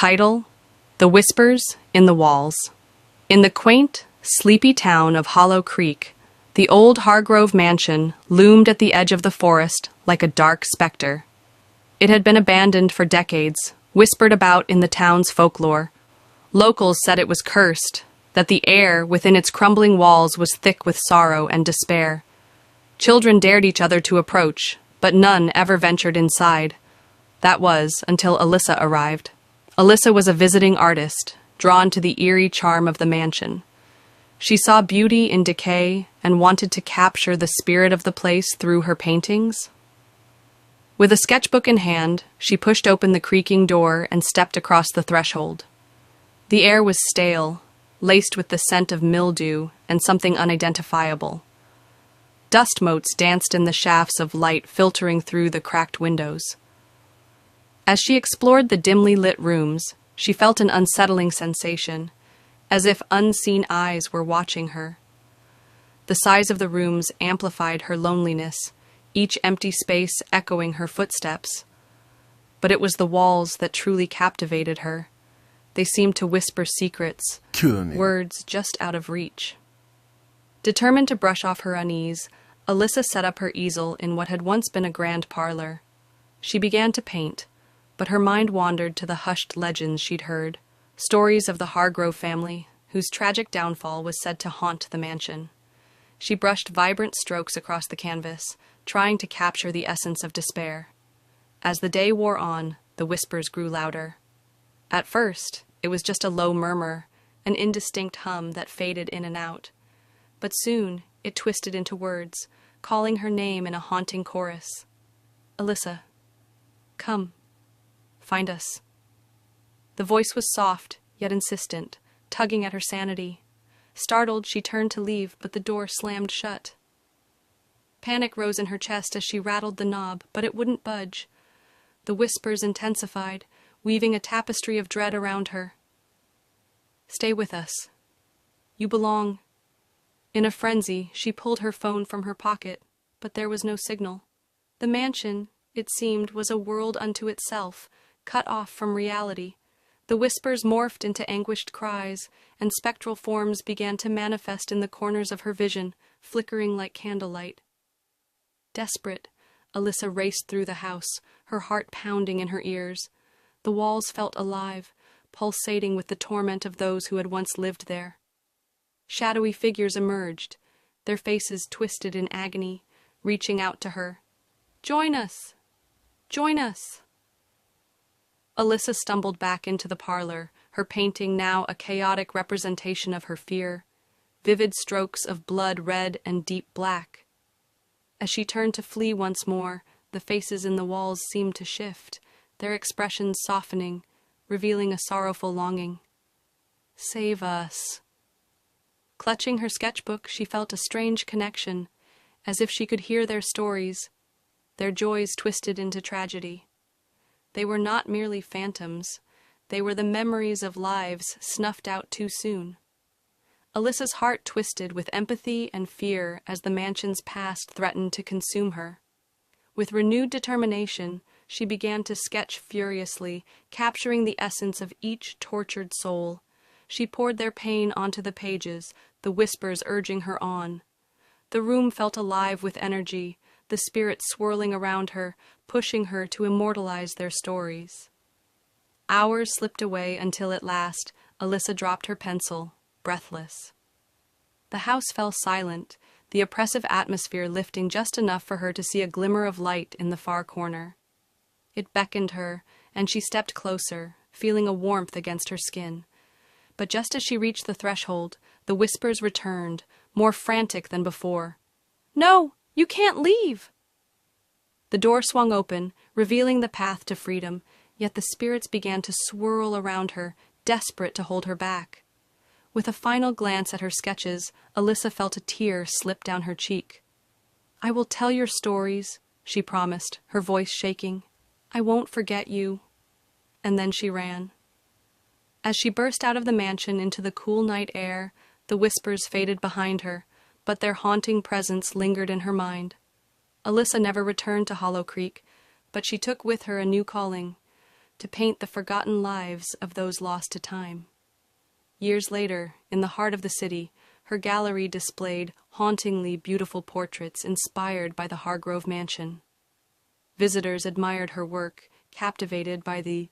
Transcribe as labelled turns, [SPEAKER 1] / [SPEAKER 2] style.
[SPEAKER 1] Title: The Whispers in the Walls. In the quaint, sleepy town of Hollow Creek, the old Hargrove mansion loomed at the edge of the forest like a dark specter. It had been abandoned for decades, whispered about in the town's folklore. Locals said it was cursed, that the air within its crumbling walls was thick with sorrow and despair. Children dared each other to approach, but none ever ventured inside. That was until Alyssa arrived. Alyssa was a visiting artist, drawn to the eerie charm of the mansion. She saw beauty in decay and wanted to capture the spirit of the place through her paintings. With a sketchbook in hand, she pushed open the creaking door and stepped across the threshold. The air was stale, laced with the scent of mildew and something unidentifiable. Dust motes danced in the shafts of light filtering through the cracked windows. As she explored the dimly lit rooms, she felt an unsettling sensation, as if unseen eyes were watching her. The size of the rooms amplified her loneliness, each empty space echoing her footsteps. But it was the walls that truly captivated her. They seemed to whisper secrets, words just out of reach. Determined to brush off her unease, Alyssa set up her easel in what had once been a grand parlor. She began to paint, but her mind wandered to the hushed legends she'd heard, stories of the Hargrove family, whose tragic downfall was said to haunt the mansion. She brushed vibrant strokes across the canvas, trying to capture the essence of despair. As the day wore on, the whispers grew louder. At first, it was just a low murmur, an indistinct hum that faded in and out. But soon, it twisted into words, calling her name in a haunting chorus. Alyssa, come, find us. The voice was soft, yet insistent, tugging at her sanity. Startled, she turned to leave, but the door slammed shut. Panic rose in her chest as she rattled the knob, but it wouldn't budge. The whispers intensified, weaving a tapestry of dread around her. Stay with us. You belong. In a frenzy, she pulled her phone from her pocket, but there was no signal. The mansion, it seemed, was a world unto itself, cut off from reality. The whispers morphed into anguished cries, and spectral forms began to manifest in the corners of her vision, flickering like candlelight. Desperate, Alyssa raced through the house, her heart pounding in her ears. The walls felt alive, pulsating with the torment of those who had once lived there. Shadowy figures emerged, their faces twisted in agony, reaching out to her. Join us! Join us! Alyssa stumbled back into the parlor, her painting now a chaotic representation of her fear, vivid strokes of blood red and deep black. As she turned to flee once more, the faces in the walls seemed to shift, their expressions softening, revealing a sorrowful longing. Save us. Clutching her sketchbook, she felt a strange connection, as if she could hear their stories, their joys twisted into tragedy. They were not merely phantoms, they were the memories of lives snuffed out too soon. Alyssa's heart twisted with empathy and fear as the mansion's past threatened to consume her. With renewed determination, she began to sketch furiously, capturing the essence of each tortured soul. She poured their pain onto the pages, the whispers urging her on. The room felt alive with energy, the spirits swirling around her, pushing her to immortalize their stories. Hours slipped away until at last, Alyssa dropped her pencil, breathless. The house fell silent, the oppressive atmosphere lifting just enough for her to see a glimmer of light in the far corner. It beckoned her, and she stepped closer, feeling a warmth against her skin. But just as she reached the threshold, the whispers returned, more frantic than before. No, you can't leave! The door swung open, revealing the path to freedom, yet the spirits began to swirl around her, desperate to hold her back. With a final glance at her sketches, Alyssa felt a tear slip down her cheek. I will tell your stories, she promised, her voice shaking. I won't forget you. And then she ran. As she burst out of the mansion into the cool night air, the whispers faded behind her, but their haunting presence lingered in her mind. Alyssa never returned to Hollow Creek, but she took with her a new calling, to paint the forgotten lives of those lost to time. Years later, in the heart of the city, her gallery displayed hauntingly beautiful portraits inspired by the Hargrove mansion. Visitors admired her work, captivated by the